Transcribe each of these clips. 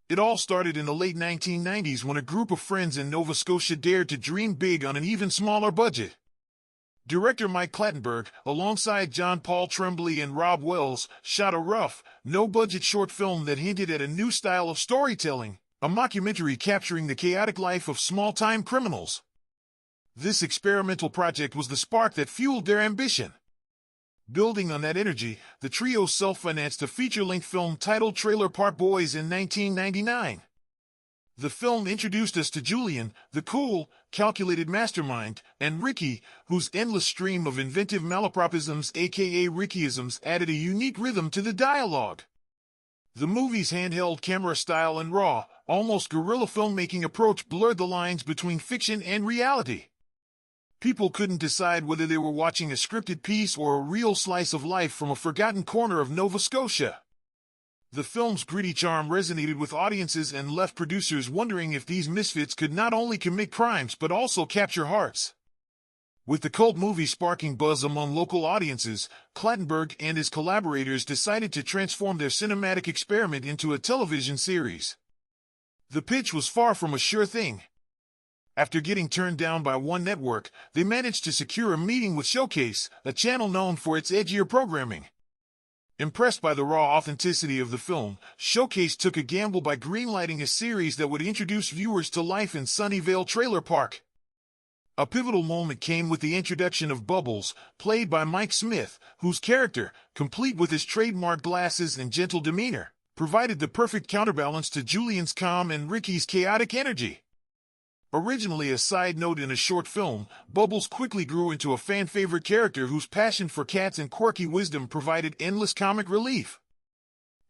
It all started in the late 1990s when a group of friends in Nova Scotia dared to dream big on an even smaller budget. Director Mike Clattenburg, alongside John Paul Tremblay and Rob Wells, shot a rough, no-budget short film that hinted at a new style of storytelling, a mockumentary capturing the chaotic life of small-time criminals. This experimental project was the spark that fueled their ambition. Building on that energy, the trio self-financed a feature-length film titled Trailer Park Boys in 1999. The film introduced us to Julian, the cool, calculated mastermind, and Ricky, whose endless stream of inventive malapropisms aka Rickyisms added a unique rhythm to the dialogue. The movie's handheld camera style and raw, almost guerrilla filmmaking approach blurred the lines between fiction and reality. People couldn't decide whether they were watching a scripted piece or a real slice of life from a forgotten corner of Nova Scotia. The film's gritty charm resonated with audiences and left producers wondering if these misfits could not only commit crimes but also capture hearts. With the cult movie sparking buzz among local audiences, Clattenburg and his collaborators decided to transform their cinematic experiment into a television series. The pitch was far from a sure thing. After getting turned down by one network, they managed to secure a meeting with Showcase, a channel known for its edgier programming. Impressed by the raw authenticity of the film, Showcase took a gamble by greenlighting a series that would introduce viewers to life in Sunnyvale Trailer Park. A pivotal moment came with the introduction of Bubbles, played by Mike Smith, whose character, complete with his trademark glasses and gentle demeanor, provided the perfect counterbalance to Julian's calm and Ricky's chaotic energy. Originally a side note in a short film, Bubbles quickly grew into a fan-favorite character whose passion for cats and quirky wisdom provided endless comic relief.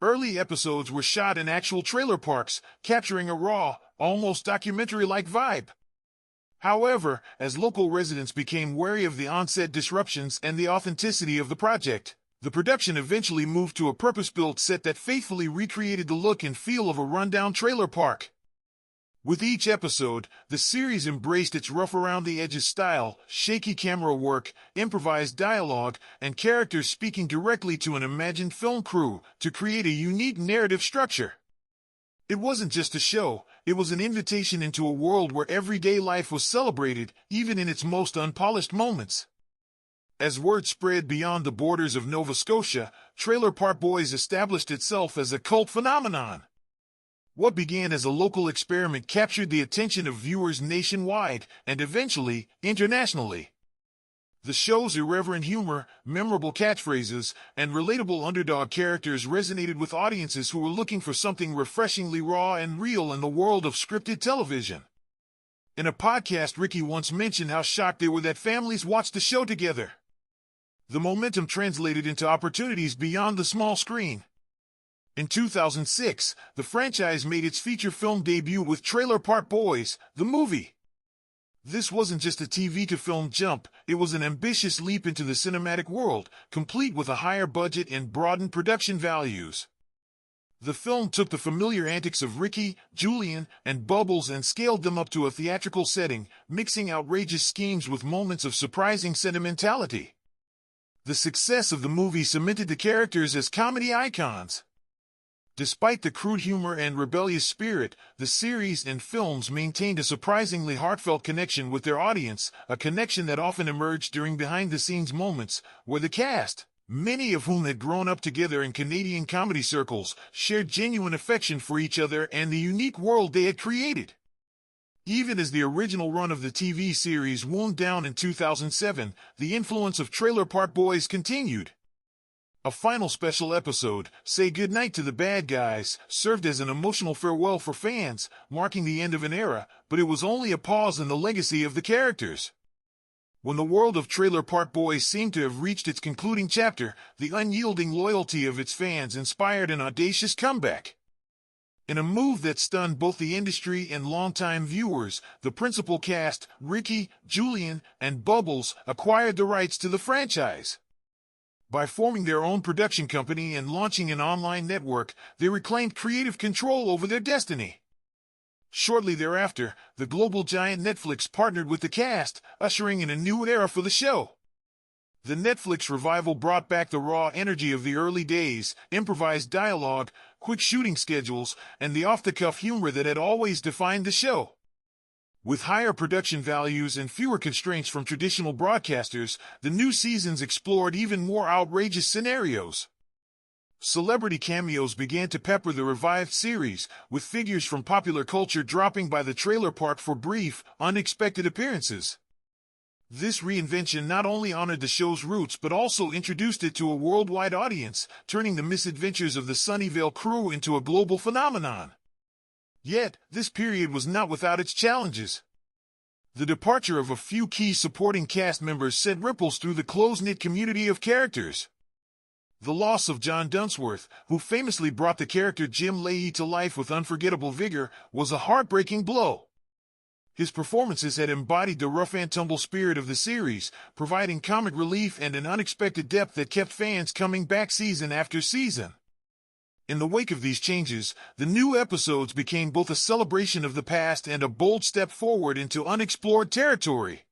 Early episodes were shot in actual trailer parks, capturing a raw, almost documentary-like vibe. However, as local residents became wary of the on-set disruptions and the authenticity of the project, the production eventually moved to a purpose-built set that faithfully recreated the look and feel of a rundown trailer park. With each episode, the series embraced its rough-around-the-edges style, shaky camera work, improvised dialogue, and characters speaking directly to an imagined film crew to create a unique narrative structure. It wasn't just a show, it was an invitation into a world where everyday life was celebrated, even in its most unpolished moments. As word spread beyond the borders of Nova Scotia, Trailer Park Boys established itself as a cult phenomenon. What began as a local experiment captured the attention of viewers nationwide and eventually internationally. The show's irreverent humor, memorable catchphrases, and relatable underdog characters resonated with audiences who were looking for something refreshingly raw and real in the world of scripted television. In a podcast, Ricky once mentioned how shocked they were that families watched the show together. The momentum translated into opportunities beyond the small screen. In 2006, the franchise made its feature film debut with Trailer Park Boys, the movie. This wasn't just a TV-to-film jump, it was an ambitious leap into the cinematic world, complete with a higher budget and broadened production values. The film took the familiar antics of Ricky, Julian, and Bubbles and scaled them up to a theatrical setting, mixing outrageous schemes with moments of surprising sentimentality. The success of the movie cemented the characters as comedy icons. Despite the crude humor and rebellious spirit, the series and films maintained a surprisingly heartfelt connection with their audience, a connection that often emerged during behind-the-scenes moments, where the cast, many of whom had grown up together in Canadian comedy circles, shared genuine affection for each other and the unique world they had created. Even as the original run of the TV series wound down in 2007, the influence of Trailer Park Boys continued. A final special episode, Say Goodnight to the Bad Guys, served as an emotional farewell for fans, marking the end of an era, but it was only a pause in the legacy of the characters. When the world of Trailer Park Boys seemed to have reached its concluding chapter, the unyielding loyalty of its fans inspired an audacious comeback. In a move that stunned both the industry and longtime viewers, the principal cast, Ricky, Julian, and Bubbles, acquired the rights to the franchise. By forming their own production company and launching an online network, they reclaimed creative control over their destiny. Shortly thereafter, the global giant Netflix partnered with the cast, ushering in a new era for the show. The Netflix revival brought back the raw energy of the early days, improvised dialogue, quick shooting schedules, and the off-the-cuff humor that had always defined the show. With higher production values and fewer constraints from traditional broadcasters, the new seasons explored even more outrageous scenarios. Celebrity cameos began to pepper the revived series, with figures from popular culture dropping by the trailer park for brief, unexpected appearances. This reinvention not only honored the show's roots but also introduced it to a worldwide audience, turning the misadventures of the Sunnyvale crew into a global phenomenon. Yet, this period was not without its challenges. The departure of a few key supporting cast members sent ripples through the close-knit community of characters. The loss of John Dunsworth, who famously brought the character Jim Lahey to life with unforgettable vigor, was a heartbreaking blow. His performances had embodied the rough-and-tumble spirit of the series, providing comic relief and an unexpected depth that kept fans coming back season after season. In the wake of these changes, the new episodes became both a celebration of the past and a bold step forward into unexplored territory.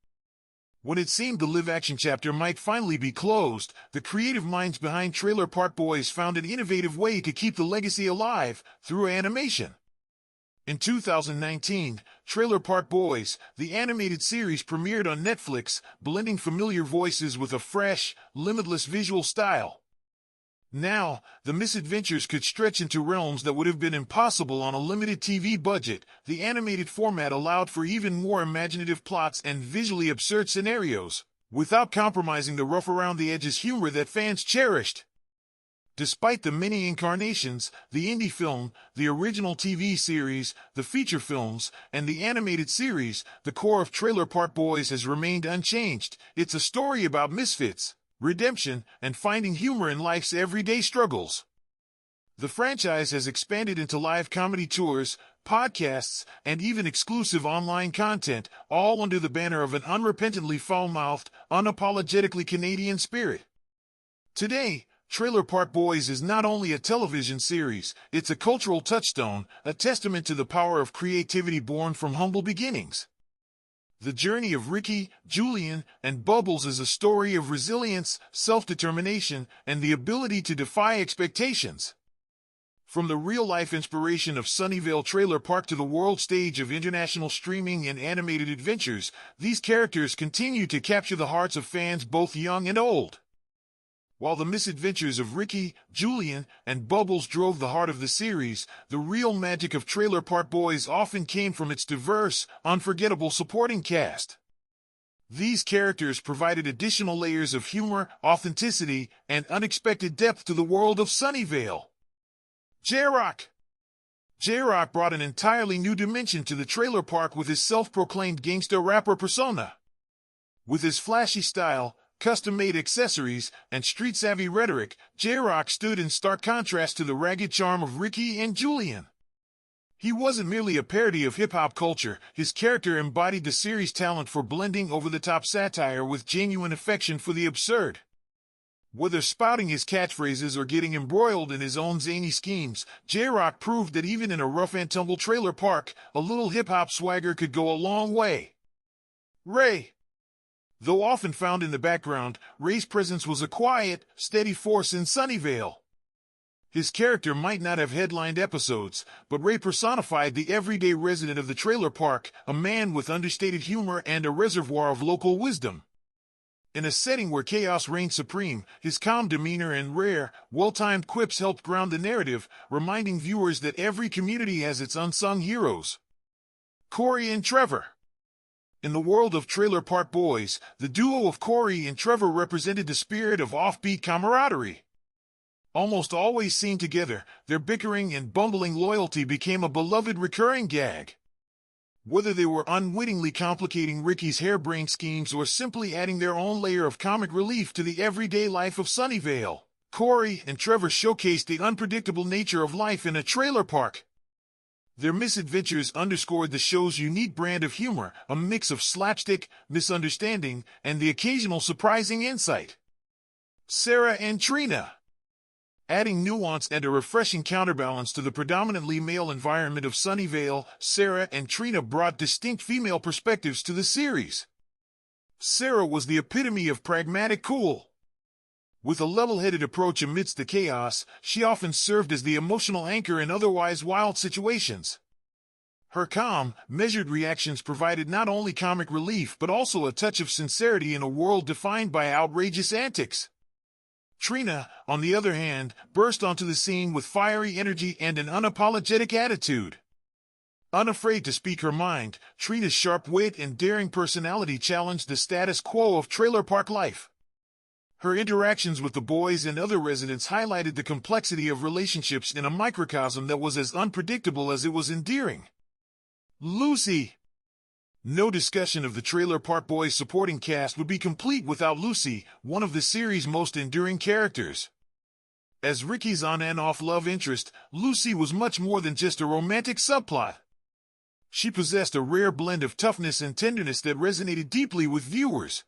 When it seemed the live-action chapter might finally be closed, the creative minds behind Trailer Park Boys found an innovative way to keep the legacy alive through animation. In 2019, Trailer Park Boys, the animated series, premiered on Netflix, blending familiar voices with a fresh, limitless visual style. Now, the misadventures could stretch into realms that would have been impossible on a limited TV budget. The animated format allowed for even more imaginative plots and visually absurd scenarios, without compromising the rough-around-the-edges humor that fans cherished. Despite the many incarnations, the indie film, the original TV series, the feature films, and the animated series, the core of Trailer Park Boys has remained unchanged. It's a story about misfits, redemption, and finding humor in life's everyday struggles. The franchise has expanded into live comedy tours, podcasts, and even exclusive online content, all under the banner of an unrepentantly foul-mouthed, unapologetically Canadian spirit. Today, Trailer Park Boys is not only a television series, it's a cultural touchstone, a testament to the power of creativity born from humble beginnings. The journey of Ricky, Julian, and Bubbles is a story of resilience, self-determination, and the ability to defy expectations. From the real-life inspiration of Sunnyvale Trailer Park to the world stage of international streaming and animated adventures, these characters continue to capture the hearts of fans both young and old. While the misadventures of Ricky, Julian, and Bubbles drove the heart of the series, the real magic of Trailer Park Boys often came from its diverse, unforgettable supporting cast. These characters provided additional layers of humor, authenticity, and unexpected depth to the world of Sunnyvale. J-Rock brought an entirely new dimension to the trailer park with his self-proclaimed gangster rapper persona. With his flashy style, custom-made accessories, and street-savvy rhetoric, J-Rock stood in stark contrast to the ragged charm of Ricky and Julian. He wasn't merely a parody of hip-hop culture, his character embodied the series' talent for blending over-the-top satire with genuine affection for the absurd. Whether spouting his catchphrases or getting embroiled in his own zany schemes, J-Rock proved that even in a rough-and-tumble trailer park, a little hip-hop swagger could go a long way. Ray. Though often found in the background, Ray's presence was a quiet, steady force in Sunnyvale. His character might not have headlined episodes, but Ray personified the everyday resident of the trailer park, a man with understated humor and a reservoir of local wisdom. In a setting where chaos reigned supreme, his calm demeanor and rare, well-timed quips helped ground the narrative, reminding viewers that every community has its unsung heroes. Corey and Trevor. In the world of Trailer Park Boys, the duo of Corey and Trevor represented the spirit of offbeat camaraderie. Almost always seen together, their bickering and bumbling loyalty became a beloved recurring gag. Whether they were unwittingly complicating Ricky's harebrained schemes or simply adding their own layer of comic relief to the everyday life of Sunnyvale, Corey and Trevor showcased the unpredictable nature of life in a trailer park. Their misadventures underscored the show's unique brand of humor, a mix of slapstick, misunderstanding, and the occasional surprising insight. Sarah and Trina. Adding nuance and a refreshing counterbalance to the predominantly male environment of Sunnyvale, Sarah and Trina brought distinct female perspectives to the series. Sarah was the epitome of pragmatic cool. With a level-headed approach amidst the chaos, she often served as the emotional anchor in otherwise wild situations. Her calm, measured reactions provided not only comic relief but also a touch of sincerity in a world defined by outrageous antics. Trina, on the other hand, burst onto the scene with fiery energy and an unapologetic attitude. Unafraid to speak her mind, Trina's sharp wit and daring personality challenged the status quo of trailer park life. Her interactions with the boys and other residents highlighted the complexity of relationships in a microcosm that was as unpredictable as it was endearing. Lucy. No discussion of the Trailer Park Boys supporting cast would be complete without Lucy, one of the series' most enduring characters. As Ricky's on and off love interest, Lucy was much more than just a romantic subplot. She possessed a rare blend of toughness and tenderness that resonated deeply with viewers.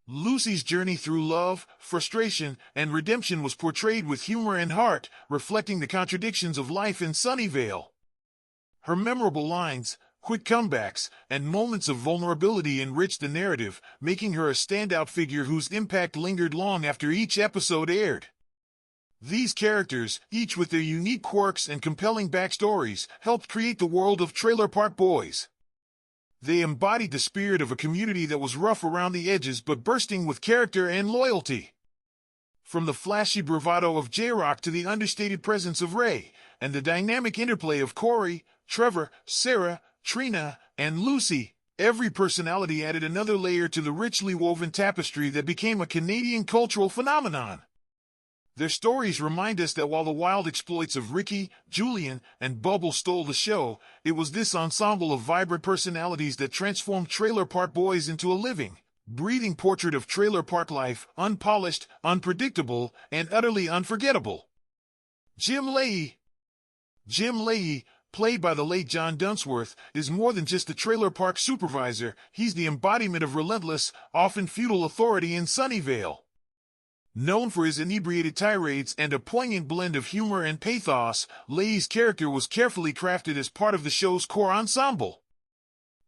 Lucy's journey through love, frustration, and redemption was portrayed with humor and heart, reflecting the contradictions of life in Sunnyvale. Her memorable lines, quick comebacks, and moments of vulnerability enriched the narrative, making her a standout figure whose impact lingered long after each episode aired. These characters, each with their unique quirks and compelling backstories, helped create the world of Trailer Park Boys. They embodied the spirit of a community that was rough around the edges but bursting with character and loyalty. From the flashy bravado of J-Rock to the understated presence of Ray, and the dynamic interplay of Corey, Trevor, Sarah, Trina, and Lucy, every personality added another layer to the richly woven tapestry that became a Canadian cultural phenomenon. Their stories remind us that while the wild exploits of Ricky, Julian, and Bubble stole the show, it was this ensemble of vibrant personalities that transformed Trailer Park Boys into a living, breathing portrait of trailer park life, unpolished, unpredictable, and utterly unforgettable. Jim Lahey. Jim Lahey, played by the late John Dunsworth, is more than just a trailer park supervisor. He's the embodiment of relentless, often feudal authority in Sunnyvale. Known for his inebriated tirades and a poignant blend of humor and pathos, Lahey's character was carefully crafted as part of the show's core ensemble.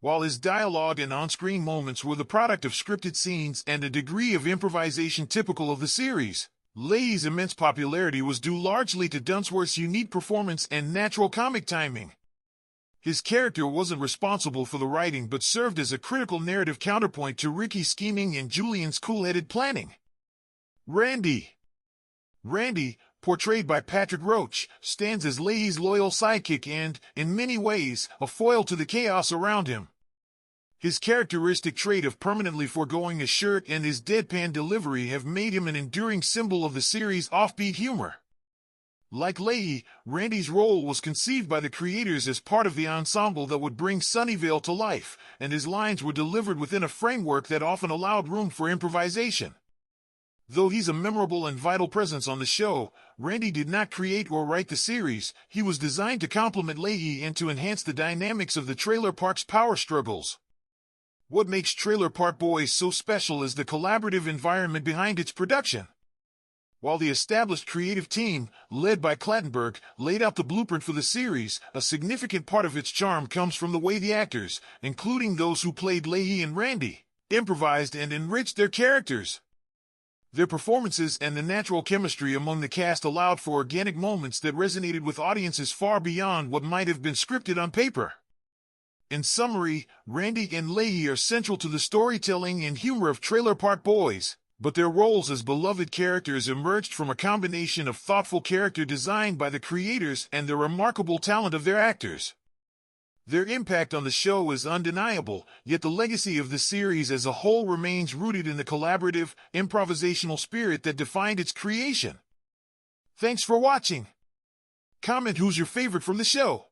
While his dialogue and on-screen moments were the product of scripted scenes and a degree of improvisation typical of the series, Lahey's immense popularity was due largely to Dunsworth's unique performance and natural comic timing. His character wasn't responsible for the writing but served as a critical narrative counterpoint to Ricky's scheming and Julian's cool-headed planning. Randy, portrayed by Patrick Roach, stands as Lahey's loyal sidekick and, in many ways, a foil to the chaos around him. His characteristic trait of permanently foregoing a shirt and his deadpan delivery have made him an enduring symbol of the series' offbeat humor. Like Lahey, Randy's role was conceived by the creators as part of the ensemble that would bring Sunnyvale to life, and his lines were delivered within a framework that often allowed room for improvisation. Though he's a memorable and vital presence on the show, Randy did not create or write the series. He was designed to complement Lahey and to enhance the dynamics of the trailer park's power struggles. What makes Trailer Park Boys so special is the collaborative environment behind its production. While the established creative team, led by Clattenburg, laid out the blueprint for the series, a significant part of its charm comes from the way the actors, including those who played Lahey and Randy, improvised and enriched their characters. Their performances and the natural chemistry among the cast allowed for organic moments that resonated with audiences far beyond what might have been scripted on paper. In summary, Randy and Lahey are central to the storytelling and humor of Trailer Park Boys, but their roles as beloved characters emerged from a combination of thoughtful character design by the creators and the remarkable talent of their actors. Their impact on the show is undeniable, yet the legacy of the series as a whole remains rooted in the collaborative, improvisational spirit that defined its creation. Thanks for watching. Comment who's your favorite from the show.